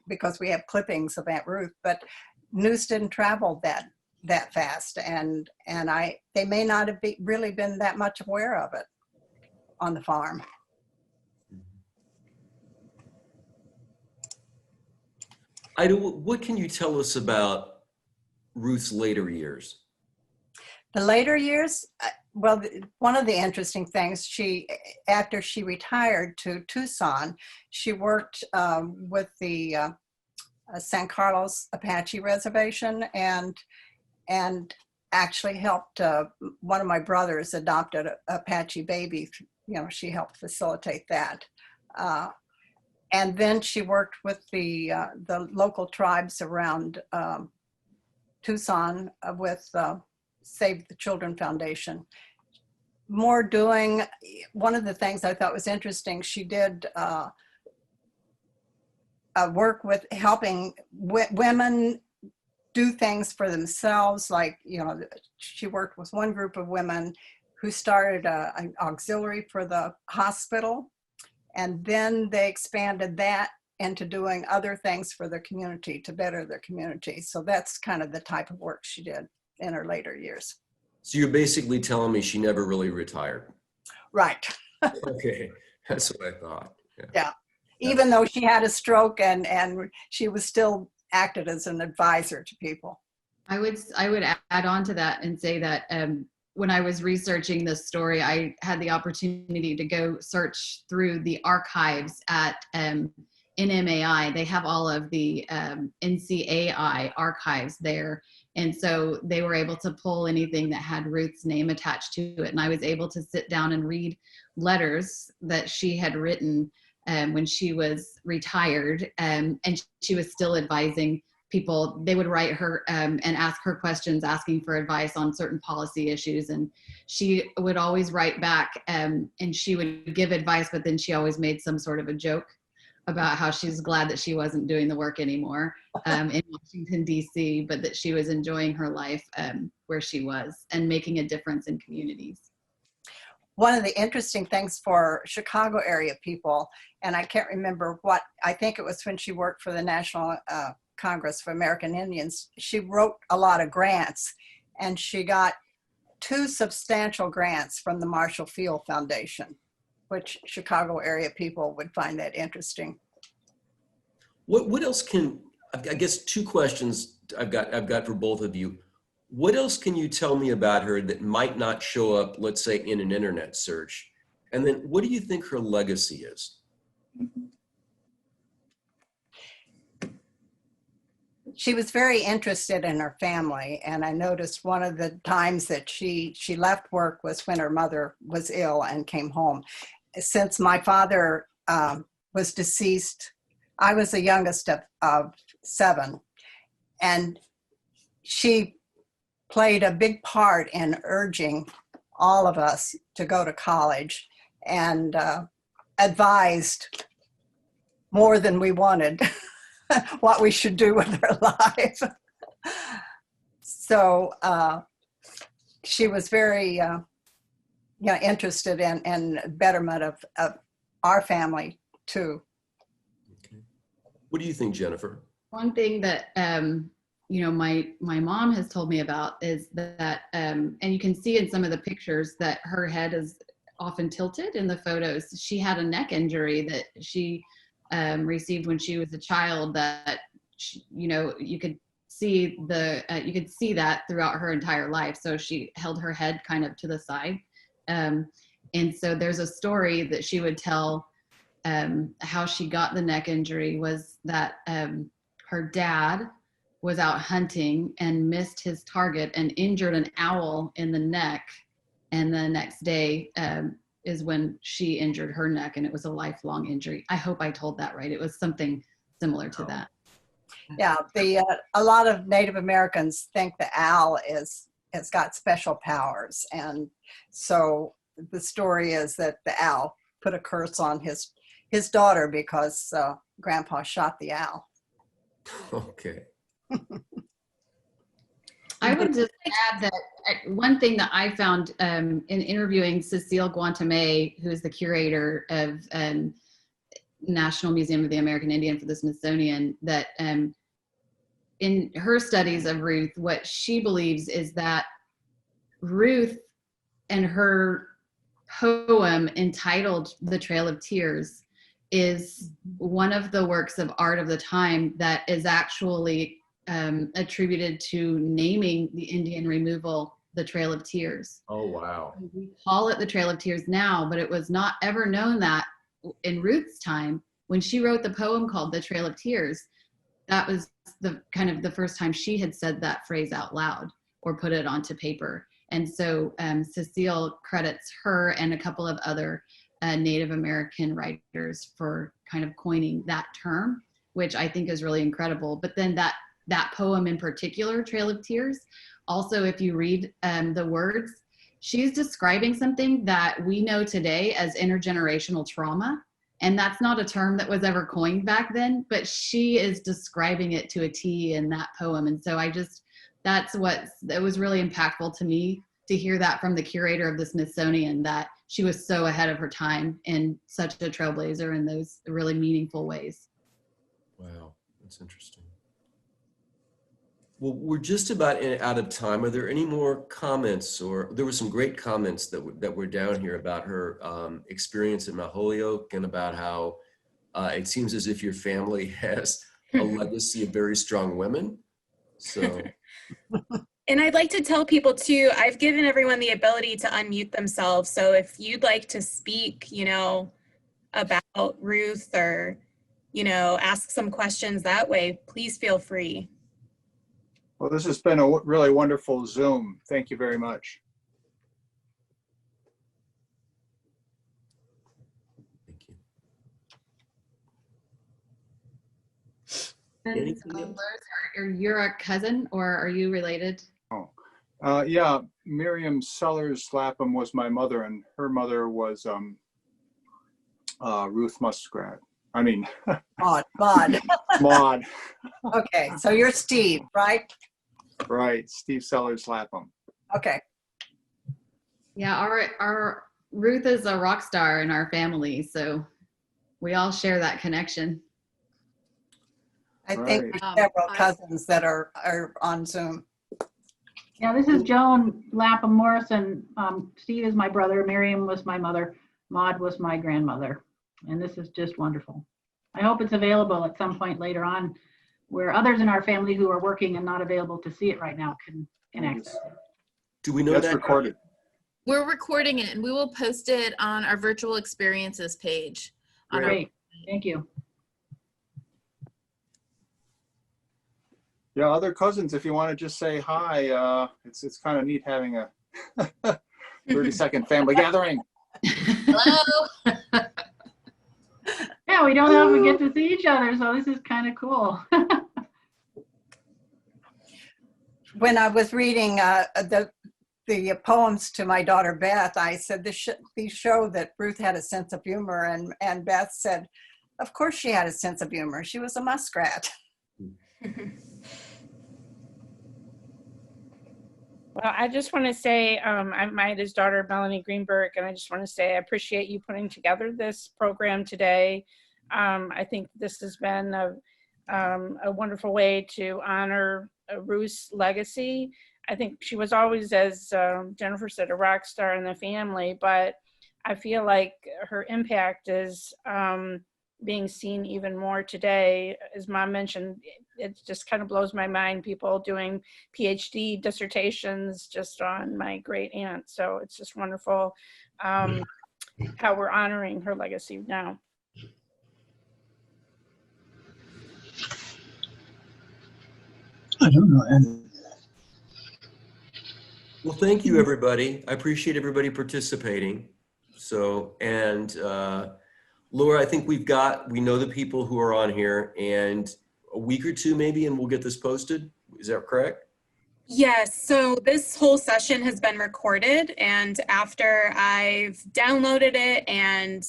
Speaker 7: because we have clippings of Aunt Ruth, but news didn't travel that fast, and they may not have really been that much aware of it on the farm.
Speaker 11: Ida, what can you tell us about Ruth's later years?
Speaker 7: The later years, well, one of the interesting things, after she retired to Tucson, she worked with the San Carlos Apache Reservation and actually helped one of my brothers adopted an Apache baby. She helped facilitate that. And then she worked with the local tribes around Tucson with Save the Children Foundation. More doing, one of the things I thought was interesting, she did work with helping women do things for themselves. Like, she worked with one group of women who started an auxiliary for the hospital. And then they expanded that into doing other things for their community to better their community. So that's kind of the type of work she did in her later years.
Speaker 11: So you're basically telling me she never really retired.
Speaker 7: Right.
Speaker 11: Okay, that's what I thought.
Speaker 7: Yeah. Even though she had a stroke and she was still acted as an advisor to people.
Speaker 10: I would add on to that and say that when I was researching this story, I had the opportunity to go search through the archives at NMAI. They have all of the NCAI archives there. And so they were able to pull anything that had Ruth's name attached to it. And I was able to sit down and read letters that she had written when she was retired, and she was still advising people. They would write her and ask her questions, asking for advice on certain policy issues. And she would always write back, and she would give advice, but then she always made some sort of a joke about how she's glad that she wasn't doing the work anymore in Washington, D.C., but that she was enjoying her life where she was and making a difference in communities.
Speaker 7: One of the interesting things for Chicago area people, and I can't remember what, I think it was when she worked for the National Congress for American Indians, she wrote a lot of grants, and she got 2 substantial grants from the Marshall Field Foundation, which Chicago area people would find that interesting.
Speaker 11: What else can, I guess 2 questions I've got for both of you. What else can you tell me about her that might not show up, let's say, in an internet search? And then what do you think her legacy is?
Speaker 7: She was very interested in her family, and I noticed one of the times that she left work was when her mother was ill and came home. Since my father was deceased, I was the youngest of 7, and she played a big part in urging all of us to go to college, and advised more than we wanted what we should do with our lives. So she was very interested in betterment of our family too.
Speaker 11: Okay. What do you think, Jennifer?
Speaker 10: One thing that my mom has told me about is that, and you can see in some of the pictures that her head is often tilted in the photos. She had a neck injury that she received when she was a child that, you could see that throughout her entire life. So she held her head kind of to the side. And so there's a story that she would tell how she got the neck injury was that her dad was out hunting and missed his target and injured an owl in the neck. And the next day is when she injured her neck, and it was a lifelong injury. I hope I told that right. It was something similar to that.
Speaker 7: Yeah, a lot of Native Americans think the owl has got special powers. And so the story is that the owl put a curse on his daughter because Grandpa shot the owl.
Speaker 11: Okay.
Speaker 10: I would just add that one thing that I found in interviewing Cecile Guantamé, who is the curator of National Museum of the American Indian for the Smithsonian, that in her studies of Ruth, what she believes is that Ruth and her poem entitled The Trail of Tears is one of the works of art of the time that is actually attributed to naming the Indian removal the Trail of Tears.
Speaker 11: Oh, wow.
Speaker 10: We call it the Trail of Tears now, but it was not ever known that in Ruth's time, when she wrote the poem called The Trail of Tears, that was the kind of the first time she had said that phrase out loud or put it onto paper. And so Cecile credits her and a couple of other Native American writers for kind of coining that term, which I think is really incredible. But then that poem in particular, Trail of Tears, also if you read the words, she's describing something that we know today as intergenerational trauma. And that's not a term that was ever coined back then, but she is describing it to a T in that poem. And so that was really impactful to me to hear that from the curator of the Smithsonian, that she was so ahead of her time and such a trailblazer in those really meaningful ways.
Speaker 11: Wow, that's interesting. Well, we're just about out of time. Are there any more comments? Or there were some great comments that were down here about her experience in Mount Holyoke and about how it seems as if your family has a legacy of very strong women. So.
Speaker 12: And I'd like to tell people too, I've given everyone the ability to unmute themselves. So if you'd like to speak, about Ruth or, ask some questions that way, please feel free.
Speaker 13: Well, this has been a really wonderful Zoom. Thank you very much.
Speaker 11: Thank you.
Speaker 10: And,
Speaker 11: Anything else?
Speaker 10: you're a cousin, or are you related?
Speaker 13: Yeah, Miriam Sellers Lapham was my mother, and her mother was Ruth Muskrat. I mean,
Speaker 7: Maud.
Speaker 13: Maud.
Speaker 7: Okay, so you're Steve, right?
Speaker 13: Right, Steve Sellers Lapham.
Speaker 7: Okay.
Speaker 10: Yeah, our Ruth is a rock star in our family, so we all share that connection.
Speaker 7: I think
Speaker 13: Right.
Speaker 7: there's several cousins that are on Zoom.
Speaker 14: Yeah, this is Joan Lapham Morrison. Steve is my brother. Miriam was my mother. Maud was my grandmother. And this is just wonderful. I hope it's available at some point later on where others in our family who are working and not available to see it right now can access it.
Speaker 11: Do we know
Speaker 13: That's
Speaker 11: that?
Speaker 13: recorded.
Speaker 1: We're recording it and we will post it on our virtual experiences page.
Speaker 14: Great, thank you.
Speaker 13: Yeah, other cousins, if you want to just say hi, it's kind of neat having a 30-second family gathering.
Speaker 1: Hello.
Speaker 14: Yeah, we don't often get to see each other, so this is kind of cool.
Speaker 7: When I was reading the poems to my daughter Beth, I said these show that Ruth had a sense of humor, and Beth said, of course she had a sense of humor. She was a muskrat.
Speaker 15: Well, I just want to say I'm Maida's daughter, Melanie Greenberg, and I just want to say I appreciate you putting together this program today. I think this has been a wonderful way to honor Ruth's legacy. I think she was always, as Jennifer said, a rock star in the family, but I feel like her impact is being seen even more today. As Mom mentioned, it just kind of blows my mind, people doing PhD dissertations just on my great aunt. So it's just wonderful how we're honoring her legacy now.
Speaker 3: I don't know.
Speaker 11: Well, thank you, everybody. I appreciate everybody participating. So, and Laura, I think we know the people who are on here, and a week or two maybe, and we'll get this posted. Is that correct?
Speaker 12: Yes, so this whole session has been recorded, and after I've downloaded it and,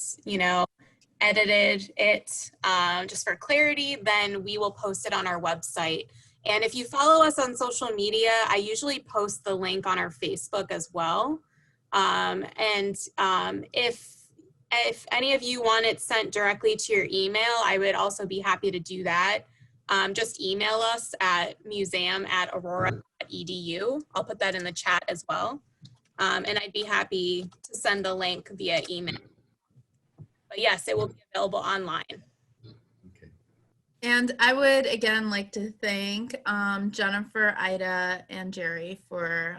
Speaker 12: edited it just for clarity, then we will post it on our website. And if you follow us on social media, I usually post the link on our Facebook as well. If any of you want it sent directly to your email, I would also be happy to do that. Just email us at museum@aurora.edu. I'll put that in the chat as well. And I'd be happy to send the link via email. But yes, it will be available online.
Speaker 11: Okay.
Speaker 1: And I would again like to thank Jennifer, Ida, and Jerry for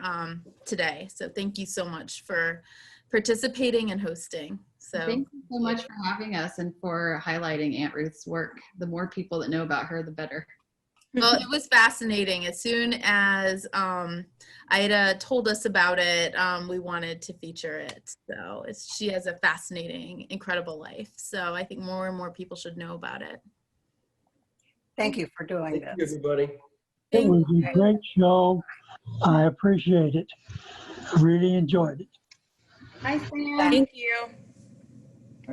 Speaker 1: today. So thank you so much for participating and hosting. So
Speaker 10: thank you so much for having us and for highlighting Aunt Ruth's work. The more people that know about her, the better.
Speaker 1: Well, it was fascinating. As soon as Ida told us about it, we wanted to feature it. So she has a fascinating, incredible life. So I think more and more people should know about it.
Speaker 7: Thank you for doing
Speaker 11: Thank
Speaker 7: this.
Speaker 11: you, everybody.
Speaker 3: It was a great show. I appreciate it. I really enjoyed it.
Speaker 12: Hi, Sam. Thank you.